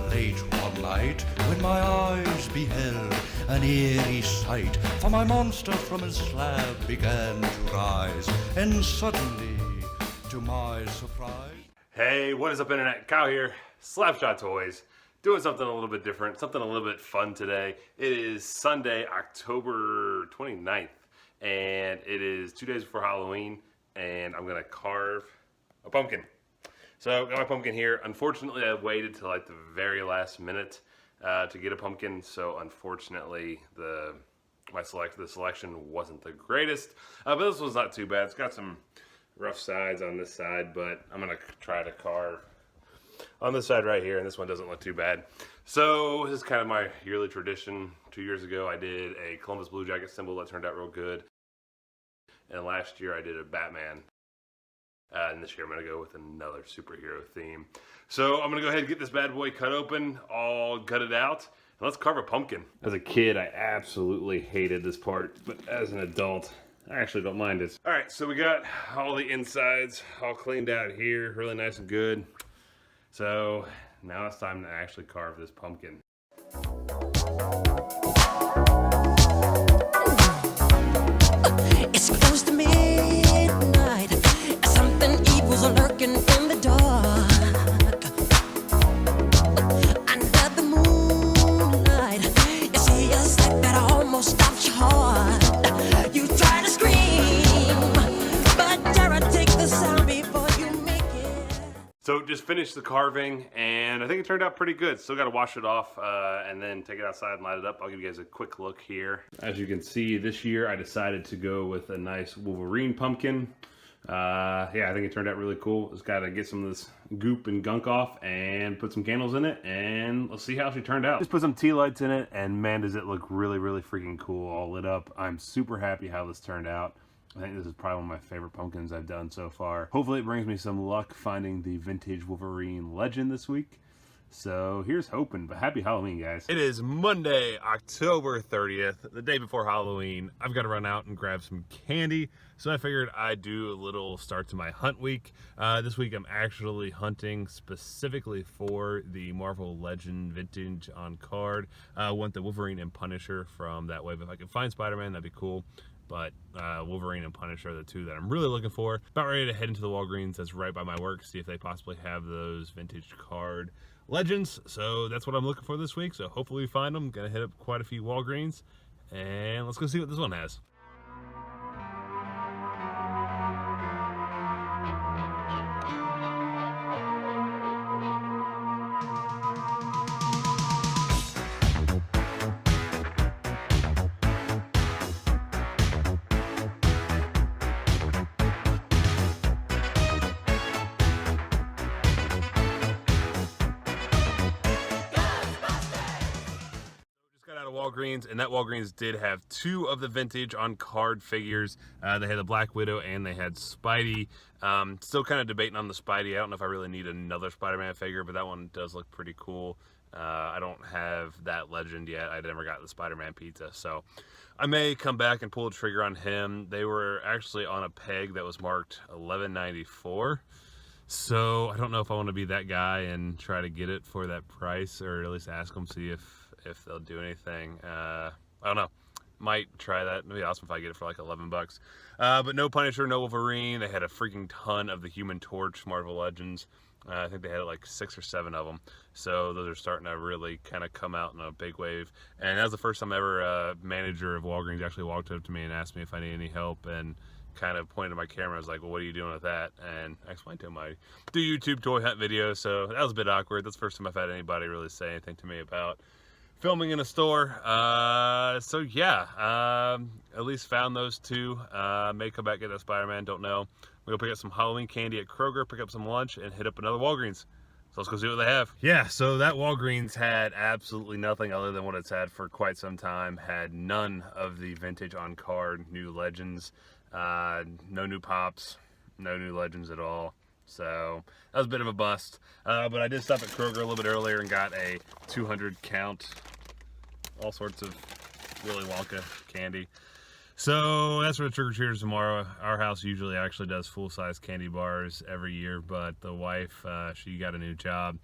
late one night, when my eyes beheld an eerie sight, for my monster from his slab began to rise, and suddenly, to my surprise... Hey, what is up, Internet? Kyle here, Slapshot Toys, doing something a little bit different, something a little bit fun today. It is Sunday, October 29th, and it is 2 days before Halloween, and I'm gonna carve a pumpkin. So, got my pumpkin here. Unfortunately, I waited till like the very last minute to get a pumpkin, so unfortunately, the selection wasn't the greatest. But this one's not too bad. It's got some rough sides on this side, but I'm gonna try to carve on this side right here, and this one doesn't look too bad. So, this is kind of my yearly tradition. 2 years ago, I did a Columbus Blue Jacket symbol that turned out real good. And last year, I did a Batman. And this year I'm going to go with another superhero theme. So I'm going to go ahead and get this bad boy cut open, all gutted out, and let's carve a pumpkin. As a kid, I absolutely hated this part, but as an adult, I actually don't mind it. All right, so we got all the insides all cleaned out here, really nice and good. So now it's time to actually carve this pumpkin. It's close to midnight. Something evil's lurking in the dark. Under the moonlight, you see a sight that almost stops your heart. You try to scream, but terror takes the sound before you make it. So just finished the carving, and I think it turned out pretty good. Still got to wash it off and then take it outside and light it up. I'll give you guys a quick look here. As you can see, this year I decided to go with a nice Wolverine pumpkin. Yeah, I think it turned out really cool. Just got to get some of this goop and gunk off and put some candles in it, and let's see how she turned out. Just put some tea lights in it, and man, does it look really, really freaking cool, all lit up. I'm super happy how this turned out. I think this is probably one of my favorite pumpkins I've done so far. Hopefully it brings me some luck finding the vintage Wolverine legend this week. So here's hoping, but happy Halloween, guys. It is Monday, October 30th, the day before Halloween. I've got to run out and grab some candy, so I figured I'd do a little start to my hunt week. This week I'm actually hunting specifically for the Marvel Legend Vintage on card. I want the Wolverine and Punisher from that wave. If I could find Spider-Man, that'd be cool. But Wolverine and Punisher are the two that I'm really looking for. About ready to head into the Walgreens that's right by my work, see if they possibly have those vintage card legends. So that's what I'm looking for this week. So hopefully we find them. Gonna hit up quite a few Walgreens, and let's go see what this one has. Walgreens, and that Walgreens did have two of the vintage on card figures. They had the Black Widow and they had Spidey. Still kind of debating on the Spidey. I don't know if I really need another Spider-Man figure, but that one does look pretty cool. I don't have that legend yet. I never got the Spider-Man pizza, so I may come back and pull the trigger on him. They were actually on a peg that was marked $11.94. So I don't know if I want to be that guy and try to get it for that price, or at least ask them, see if they'll do anything. I don't know. Might try that. It'd be awesome if I get it for like 11 bucks. But no Punisher, no Wolverine. They had a freaking ton of the Human Torch Marvel Legends. I think they had like 6 or 7 of them. So those are starting to really kind of come out in a big wave. And that was the first time ever a manager of Walgreens actually walked up to me and asked me if I need any help, and kind of pointed to my camera. I was like, well, what are you doing with that? And I explained to him I do YouTube toy hunt videos, so that was a bit awkward. That's the first time I've had anybody really say anything to me about filming in a store. So yeah, at least found those two. May come back, get that Spider-Man, don't know. We'll go pick up some Halloween candy at Kroger, pick up some lunch, and hit up another Walgreens. So let's go see what they have. Yeah, so that Walgreens had absolutely nothing other than what it's had for quite some time. Had none of the vintage on card new legends. No new pops, no new legends at all. So that was a bit of a bust. But I did stop at Kroger a little bit earlier and got a 200 count, all sorts of Willy Wonka candy. So that's for the trick-or-treaters tomorrow. Our house usually actually does full-size candy bars every year, but the wife, she got a new job.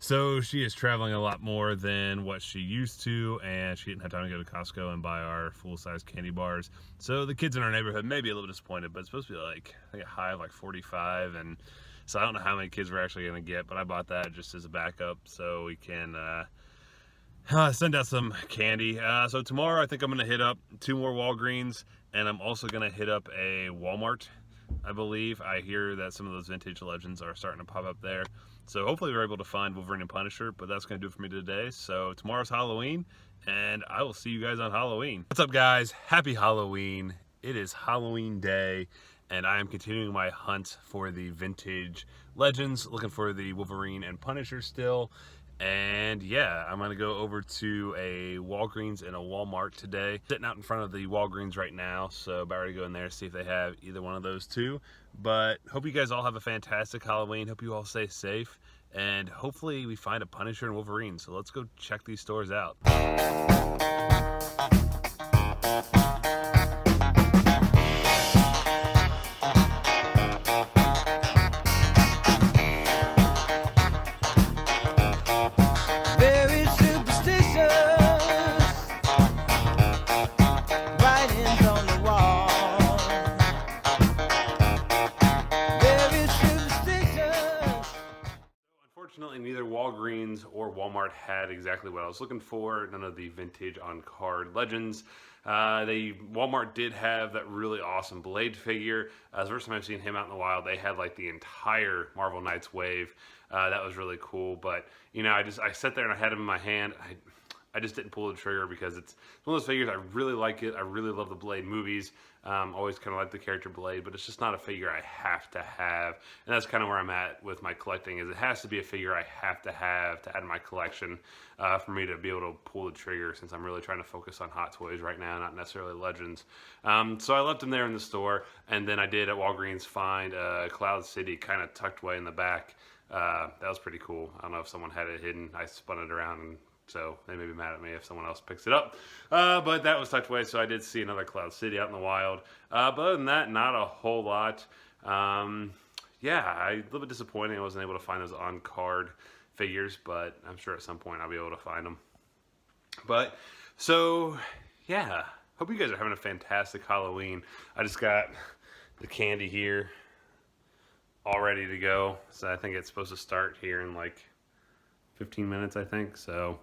So she is traveling a lot more than what she used to, and she didn't have time to go to Costco and buy our full-size candy bars. So the kids in our neighborhood may be a little disappointed, but it's supposed to be like, I think, a high of like 45, and so I don't know how many kids we're actually going to get, but I bought that just as a backup so we can send out some candy. So tomorrow I think I'm going to hit up 2 more Walgreens, and I'm also going to hit up a Walmart, I believe. I hear that some of those vintage legends are starting to pop up there. So hopefully we're able to find Wolverine and Punisher, but that's going to do it for me today. So tomorrow's Halloween, and I will see you guys on Halloween. What's up, guys? Happy Halloween. It is Halloween day, and I am continuing my hunt for the vintage legends, looking for the Wolverine and Punisher still. And yeah, I'm gonna go over to a Walgreens and a Walmart today. Sitting out in front of the Walgreens right now, so about ready to go in there, see if they have either one of those two. But hope you guys all have a fantastic Halloween. Hope you all stay safe, and hopefully we find a Punisher and Wolverine. So let's go check these stores out. Unfortunately, neither Walgreens or Walmart had exactly what I was looking for. None of the vintage on card legends. Walmart did have that really awesome Blade figure. The first time I've seen him out in the wild, they had like the entire Marvel Knights wave. That was really cool. But you know, I sat there and I had him in my hand. I just didn't pull the trigger because it's one of those figures. I really like it. I really love the Blade movies. Always kind of like the character Blade, but it's just not a figure I have to have. And that's kind of where I'm at with my collecting, is it has to be a figure I have to add to my collection for me to be able to pull the trigger, since I'm really trying to focus on Hot Toys right now, not necessarily Legends. So I left him there in the store, and then I did at Walgreens find Cloud City kind of tucked away in the back. That was pretty cool. I don't know if someone had it hidden. I spun it around, and so they may be mad at me if someone else picks it up. But that was tucked away, so I did see another Cloud City out in the wild. But other than that, not a whole lot. Yeah, a little bit disappointing I wasn't able to find those on-card figures, but I'm sure at some point I'll be able to find them. But, so, yeah. Hope you guys are having a fantastic Halloween. I just got the candy here all ready to go. So I think it's supposed to start here in like 15 minutes, I think. So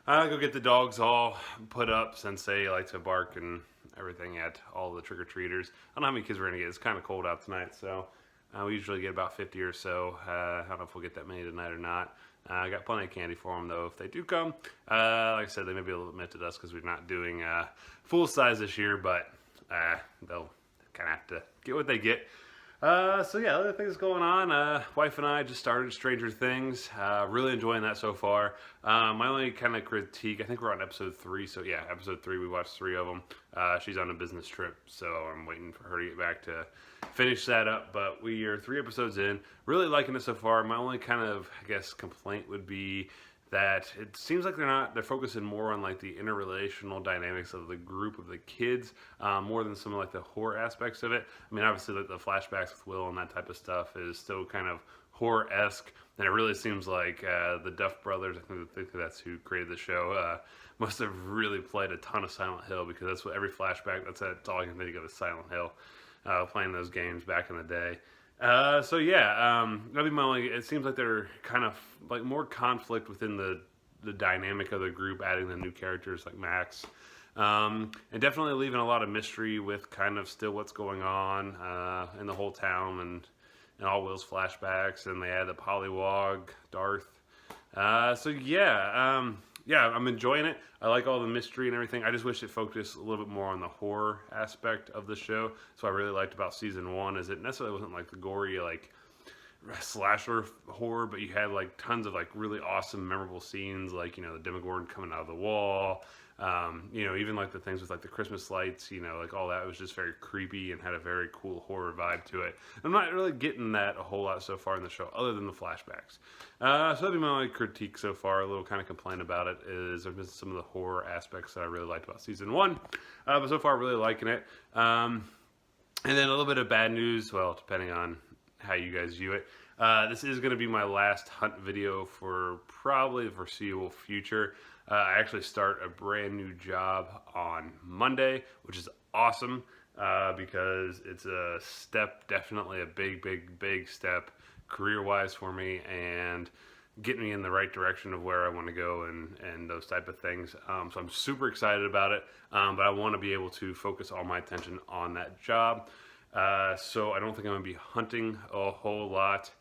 I'll go get the dogs all put up, since they like to bark and everything at all the trick-or-treaters. I don't know how many kids we're gonna get. It's kind of cold out tonight, so we usually get about 50 or so. I don't know if we'll get that many tonight or not. I got plenty of candy for them, though, if they do come. Like I said, they may be a little bit mad at us because we're not doing full size this year, but they'll kind of have to get what they get. So yeah, other things going on. Wife and I just started Stranger Things. Really enjoying that so far. My only kind of critique, I think we're on episode 3. So yeah, episode 3, we watched 3 of them. She's on a business trip, so I'm waiting for her to get back to finish that up. But we are 3 episodes in. Really liking it so far. My only kind of, I guess, complaint would be that it seems like they're focusing more on like the interrelational dynamics of the group of the kids, more than some of like the horror aspects of it. I mean, obviously like the flashbacks with Will and that type of stuff is still kind of horror-esque, and it really seems like the Duff brothers, I think that's who created the show, must have really played a ton of Silent Hill, because that's what every flashback, that's all I can think of is Silent Hill, playing those games back in the day. So yeah, that'd be my only, it seems like they're kind of like more conflict within the dynamic of the group, adding the new characters like Max, and definitely leaving a lot of mystery with kind of still what's going on in the whole town, and all Will's flashbacks, and they add the Pollywog, Darth. So yeah, yeah, I'm enjoying it. I like all the mystery and everything. I just wish it focused a little bit more on the horror aspect of the show. So I really liked about season 1 is it necessarily wasn't like the gory like slasher horror, but you had like tons of like really awesome memorable scenes, like, you know, the Demogorgon coming out of the wall, you know, even like the things with like the Christmas lights, you know, like all that was just very creepy and had a very cool horror vibe to it. I'm not really getting that a whole lot so far in the show, other than the flashbacks. So that'd be my only critique so far, a little kind of complaint about it, is there's been some of the horror aspects that I really liked about season 1, but so far really liking it. And then a little bit of bad news, well, depending on how you guys view it. This is going to be my last hunt video for probably the foreseeable future. I actually start a brand new job on Monday, which is awesome because it's a step, definitely a big step career-wise for me, and get me in the right direction of where I want to go and those type of things. So I'm super excited about it, but I want to be able to focus all my attention on that job. So I don't think I'm going to be hunting a whole lot,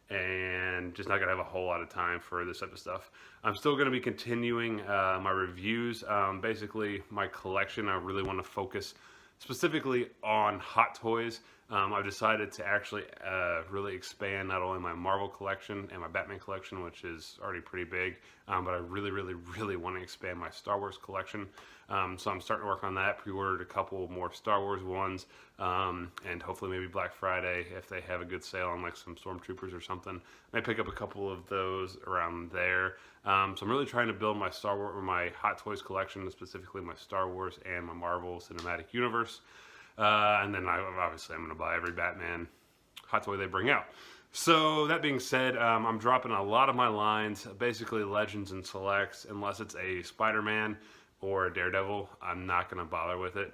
and just not going to have a whole lot of time for this type of stuff. I'm still going to be continuing my reviews. Basically, my collection, I really want to focus specifically on Hot Toys. I've decided to actually really expand not only my Marvel collection and my Batman collection, which is already pretty big, but I really want to expand my Star Wars collection. So I'm starting to work on that. Pre-ordered a couple more Star Wars ones, and hopefully maybe Black Friday, if they have a good sale on like some Stormtroopers or something, I may pick up a couple of those around there. So I'm really trying to build my Star Wars, or my Hot Toys collection, specifically my Star Wars and my Marvel Cinematic Universe. And then obviously I'm going to buy every Batman Hot Toy they bring out. So that being said, I'm dropping a lot of my lines, basically Legends and Selects, unless it's a Spider-Man or a Daredevil. I'm not going to bother with it.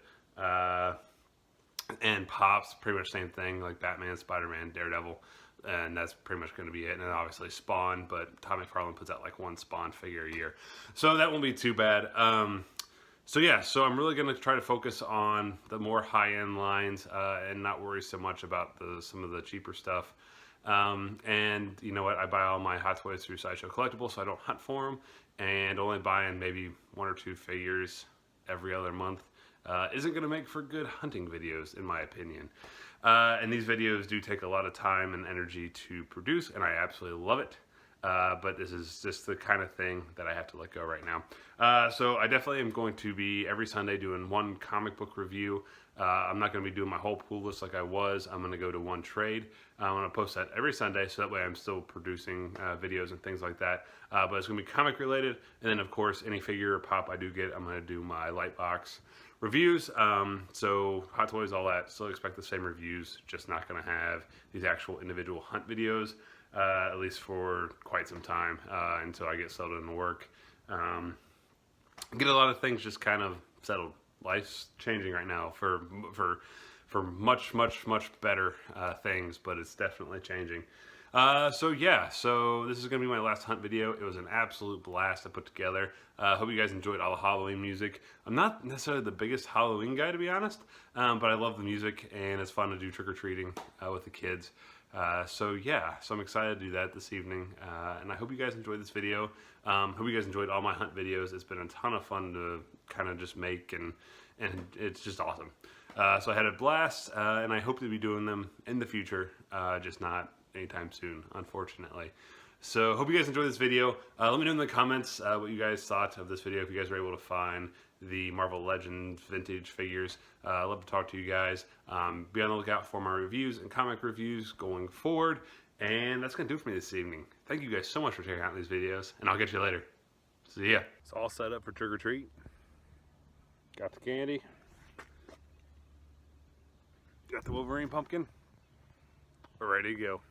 And Pops, pretty much same thing, like Batman, Spider-Man, Daredevil. And that's pretty much going to be it. And then obviously Spawn, but Todd McFarlane puts out like one Spawn figure a year. So that won't be too bad. So yeah, so I'm really going to try to focus on the more high-end lines and not worry so much about some of the cheaper stuff. And you know what, I buy all my Hot Toys through Sideshow Collectibles, so I don't hunt for them, and only buying maybe 1 or 2 figures every other month isn't going to make for good hunting videos, in my opinion. And these videos do take a lot of time and energy to produce, and I absolutely love it. But this is just the kind of thing that I have to let go right now. So I definitely am going to be every Sunday doing one comic book review. I'm not going to be doing my whole pool list like I was. I'm going to go to one trade. I'm going to post that every Sunday, so that way I'm still producing videos and things like that. But it's going to be comic related, and then of course any figure or pop I do get, I'm going to do my light box reviews. So Hot Toys, all that, still expect the same reviews, just not going to have these actual individual hunt videos. At least for quite some time, until I get settled into work. Get a lot of things just kind of settled. Life's changing right now for much better things, but it's definitely changing. So yeah, so this is going to be my last hunt video. It was an absolute blast to put together. Hope you guys enjoyed all the Halloween music. I'm not necessarily the biggest Halloween guy, to be honest, but I love the music, and it's fun to do trick-or-treating with the kids. So yeah, so I'm excited to do that this evening, and I hope you guys enjoyed this video. Hope you guys enjoyed all my hunt videos. It's been a ton of fun to kind of just make, and it's just awesome. So I had a blast, and I hope to be doing them in the future, just not anytime soon, unfortunately. So hope you guys enjoyed this video. Let me know in the comments what you guys thought of this video, if you guys were able to find the Marvel Legends vintage figures. I'd love to talk to you guys. Be on the lookout for my reviews and comic reviews going forward. And that's going to do it for me this evening. Thank you guys so much for checking out these videos, and I'll get you later. See ya. It's all set up for trick or treat. Got the candy. Got the Wolverine pumpkin. We're ready to go.